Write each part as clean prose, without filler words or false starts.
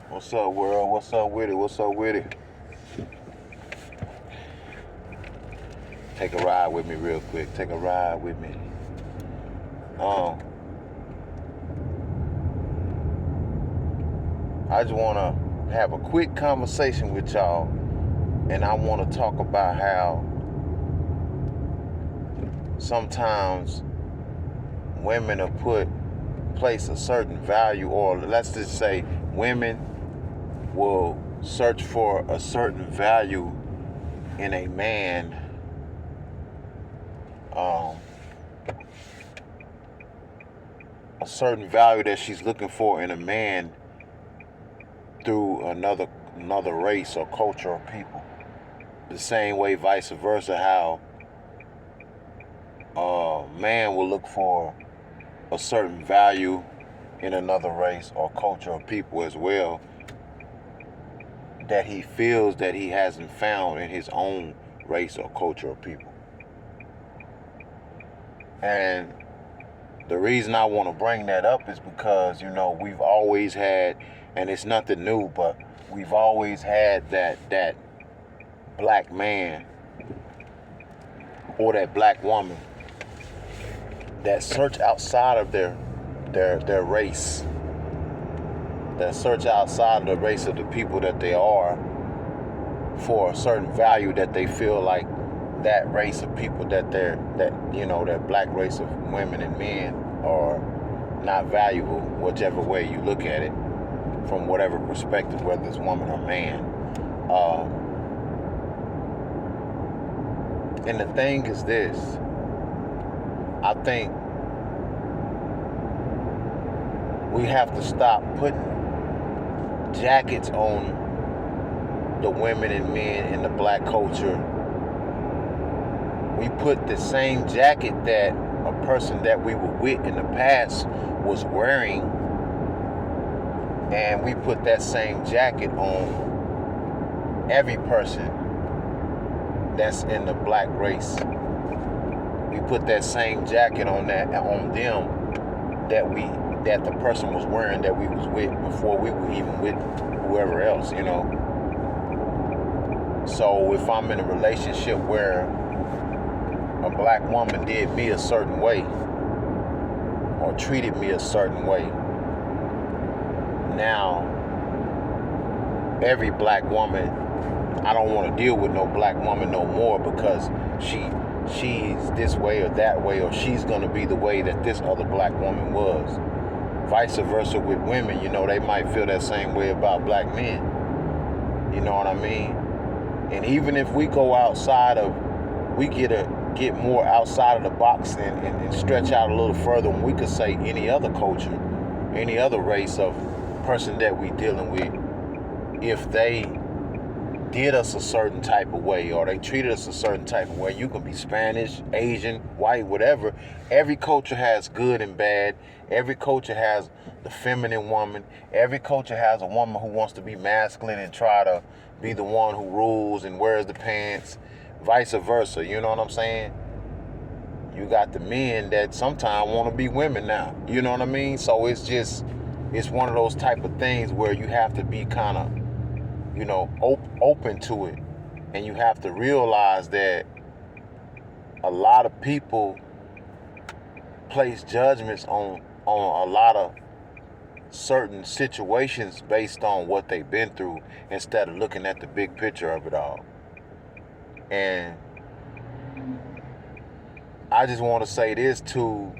What's up, world? What's up with it? What's up with it? Take a ride with me real quick. Take a ride with me. Um, I just want to have a quick conversation with y'all, and I want to talk about how sometimes women are place a certain value, or let's just say women will search for a certain value in a man, um, a certain value that she's looking for in a man through another race or culture or people. The same way, vice versa, how a man will look for a certain value in another race or culture or people as well, that he feels that he hasn't found in his own race or culture or people. And the reason I want to bring that up is because, we've always had, and it's nothing new, but we've always had that black man or that black woman that search outside of their race, that search outside of the race of the people that they are, for a certain value that they feel like that race of people that black race of women and men are not valuable, whichever way you look at it, from whatever perspective, whether it's woman or man. And the thing is this, I think we have to stop putting jackets on the women and men in the black culture. We put the same jacket that a person that we were with in the past was wearing, and we put that same jacket on every person that's in the black race. We put that same jacket on them that the person was wearing that we was with before we were even with whoever else, So if I'm in a relationship where a black woman did me a certain way or treated me a certain way, now every black woman, I don't want to deal with no black woman no more because she's this way or that way, or she's going to be the way that this other black woman was. Vice versa with women, they might feel that same way about black men. You know what I mean? And even if we go outside of, we get more outside of the box and stretch out a little further, and we could say any other culture, any other race of person that we dealing with, if they did us a certain type of way or they treated us a certain type of way, you can be Spanish, Asian, white, whatever. Every culture has good and bad. Every culture has the feminine woman. Every culture has a woman who wants to be masculine and try to be the one who rules and wears the pants, vice versa. You know what I'm saying? You got the men that sometimes want to be women now. You know what I mean? So it's one of those type of things where you have to be kind of, open to it. And you have to realize that a lot of people place judgments on a lot of certain situations based on what they've been through instead of looking at the big picture of it all. And I just want to say this to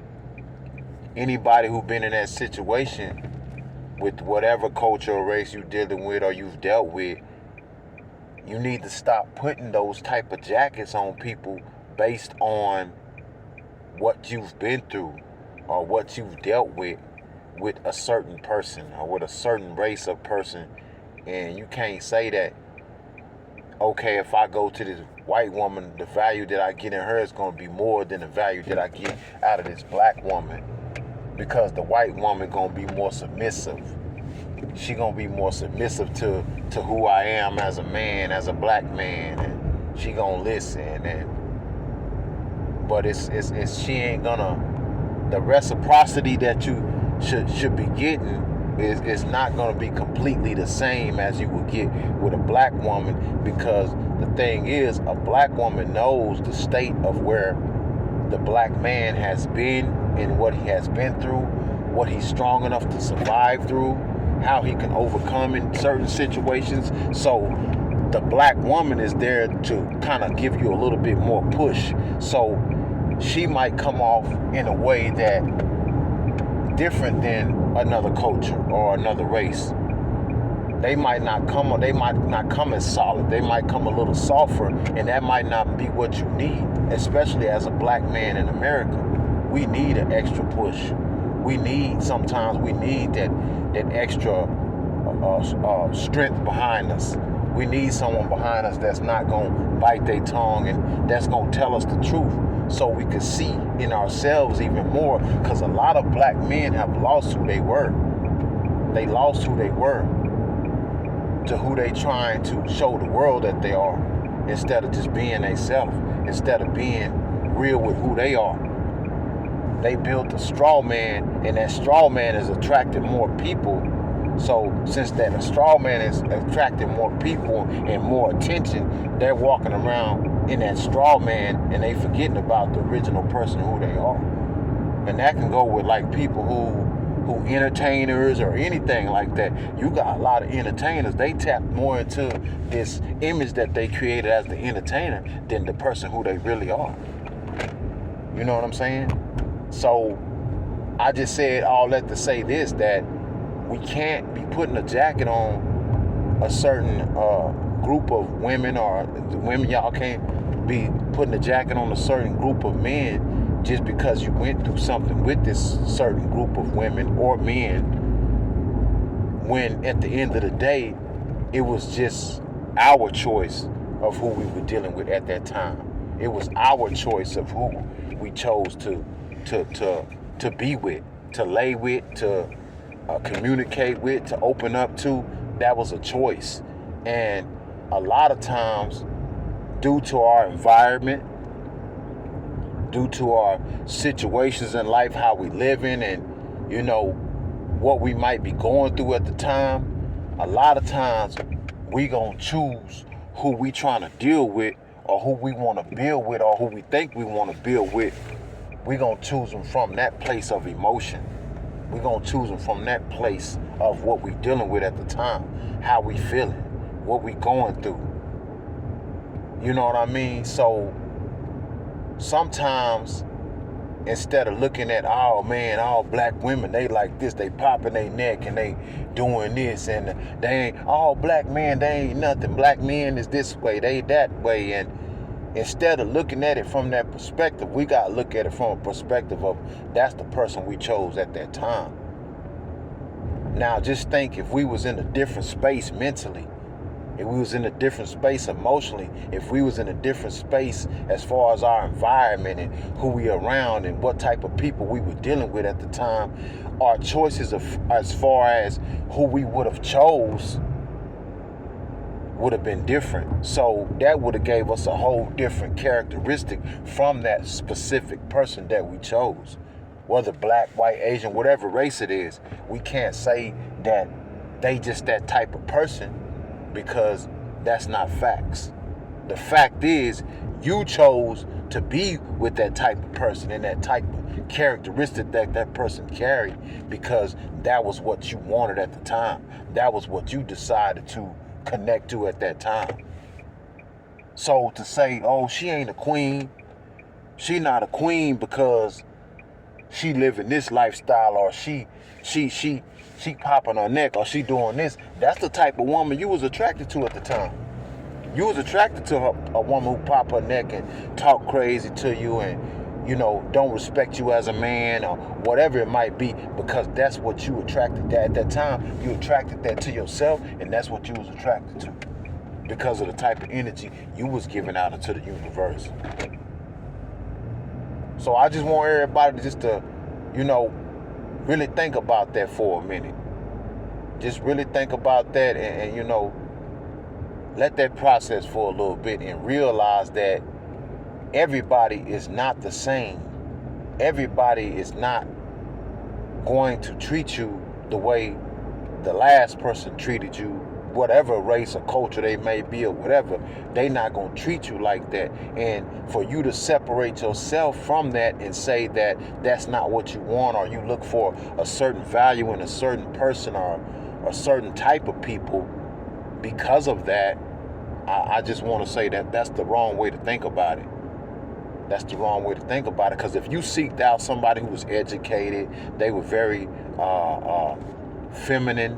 anybody who's been in that situation with whatever culture or race you're dealing with or you've dealt with. You need to stop putting those type of jackets on people based on what you've been through or what you've dealt with a certain person or with a certain race of person. And you can't say that, okay, if I go to this white woman, the value that I get in her is going to be more than the value that I get out of this black woman, because the white woman going to be more submissive. She going to be more submissive to who I am as a man, as a black man, and she going to listen. But she ain't gonna, the reciprocity that you should be getting it's not going to be completely the same as you would get with a black woman, because the thing is, a black woman knows the state of where the black man has been and what he has been through, what he's strong enough to survive through, how he can overcome in certain situations. So the black woman is there to kind of give you a little bit more push. So she might come off in a way that different than another culture or another race. They might not come as solid. They might come a little softer, and that might not be what you need, especially as a black man in America. We need an extra push. Sometimes we need that extra strength behind us. We need someone behind us that's not going to bite their tongue and that's going to tell us the truth, so we can see in ourselves even more, because a lot of black men have lost who they were. They lost who they were to who they trying to show the world that they are, instead of just being themselves, instead of being real with who they are. They built a straw man, and that straw man has attracted more people. So since that straw man is attracting more people and more attention, they're walking around in that straw man and they forgetting about the original person who they are. And that can go with like people who entertainers or anything like that. You got a lot of entertainers, they tap more into this image that they created as the entertainer than the person who they really are. You know what I'm saying? So I just said all that to say this, that we can't be putting a jacket on a certain group of women, or the women, y'all can't be putting a jacket on a certain group of men just because you went through something with this certain group of women or men, when at the end of the day, it was just our choice of who we were dealing with at that time. It was our choice of who we chose to be with, to lay with, to communicate with, to open up to. That was a choice. And a lot of times, due to our environment, due to our situations in life, how we live in, and what we might be going through at the time, a lot of times we gonna choose who we trying to deal with, or who we want to build with, or who we think we want to build with. We gonna choose them from that place of emotion. We're going to choose them from that place of what we're dealing with at the time, how we feeling, what we going through. You know what I mean? So sometimes, instead of looking at, oh man, all black women, they like this, they popping their neck and they doing this, and they ain't, all black men, they ain't nothing. Black men is this way, they that way. And instead of looking at it from that perspective, we got to look at it from a perspective of, that's the person we chose at that time. Now, just think, if we was in a different space mentally, if we was in a different space emotionally, if we was in a different space as far as our environment and who we around and what type of people we were dealing with at the time, our choices as far as who we would have chose would have been different. So that would have gave us a whole different characteristic from that specific person that we chose. Whether black, white, Asian, whatever race it is, we can't say that they just that type of person, because that's not facts. The fact is, you chose to be with that type of person and that type of characteristic that that person carried, because that was what you wanted at the time. That was what you decided to connect to at that time. So to say, oh, she ain't a queen, she not a queen because she living this lifestyle, or she popping her neck, or she doing this, that's the type of woman you was attracted to at the time. You was attracted to a woman who pop her neck and talk crazy to you and don't respect you as a man, or whatever it might be, because that's what you attracted to at that time. You attracted that to yourself, and that's what you was attracted to because of the type of energy you was giving out into the universe. So I just want everybody just to, really think about that for a minute. Just really think about that and let that process for a little bit, and realize that everybody is not the same. Everybody is not going to treat you the way the last person treated you, whatever race or culture they may be or whatever, they not going to treat you like that. And for you to separate yourself from that and say that that's not what you want, or you look for a certain value in a certain person or a certain type of people because of that, I just want to say that that's the wrong way to think about it. That's the wrong way to think about it. Because if you seeked out somebody who was educated, they were very feminine,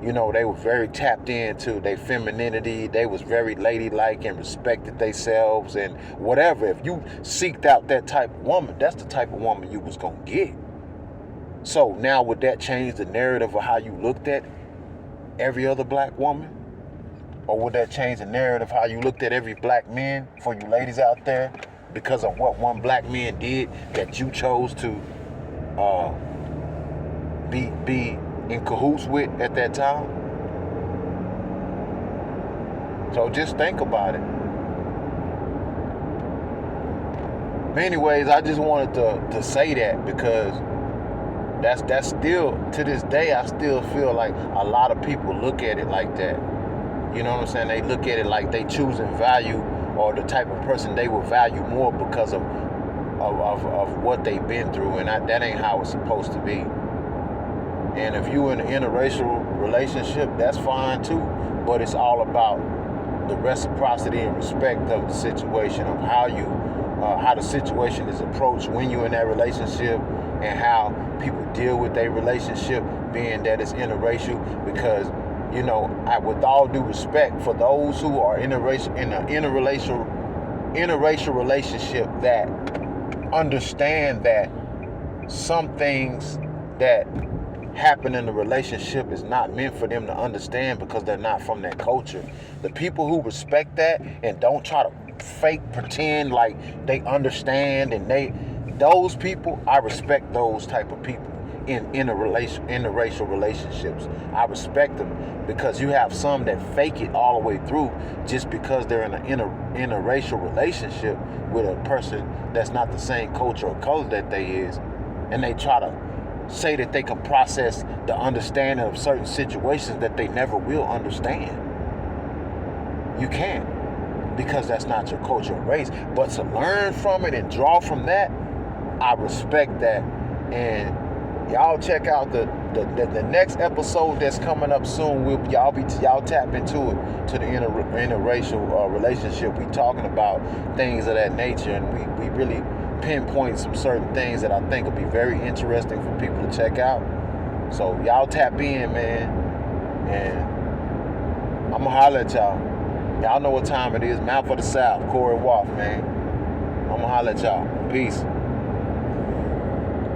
you know, they were very tapped into their femininity, they was very ladylike and respected themselves and whatever. If you seeked out that type of woman, that's the type of woman you was going to get. So now would that change the narrative of how you looked at every other black woman? Or would that change the narrative how you looked at every black man, for you ladies out there, because of what one black man did that you chose to be in cahoots with at that time? So just think about it. Anyways, I just wanted to say that, because that's still, to this day, I still feel like a lot of people look at it like that. You know what I'm saying? They look at it like they choosing value, or the type of person they will value more because of what they've been through, and that ain't how it's supposed to be. And if you in an interracial relationship, that's fine too, but it's all about the reciprocity and respect of the situation, of how the situation is approached when you're in that relationship, and how people deal with their relationship, being that it's interracial. Because, you know, with all due respect for those who are in an interracial relationship, that understand that some things that happen in the relationship is not meant for them to understand, because they're not from that culture. The people who respect that and don't try to fake pretend like they understand, and those people, I respect those type of people in interracial relationships. I respect them, because you have some that fake it all the way through just because they're in an interracial relationship with a person that's not the same culture or color that they is, and they try to say that they can process the understanding of certain situations that they never will understand. You can't, because that's not your culture or race. But to learn from it and draw from that, I respect that. And y'all check out the next episode that's coming up soon. Y'all tap into it, to the interracial relationship. We talking about things of that nature, and we really pinpoint some certain things that I think will be very interesting for people to check out. So y'all tap in, man, and I'ma holler at y'all. Y'all know what time it is. Mouth of the South, Corey Waff, man. I'ma holler at y'all. Peace.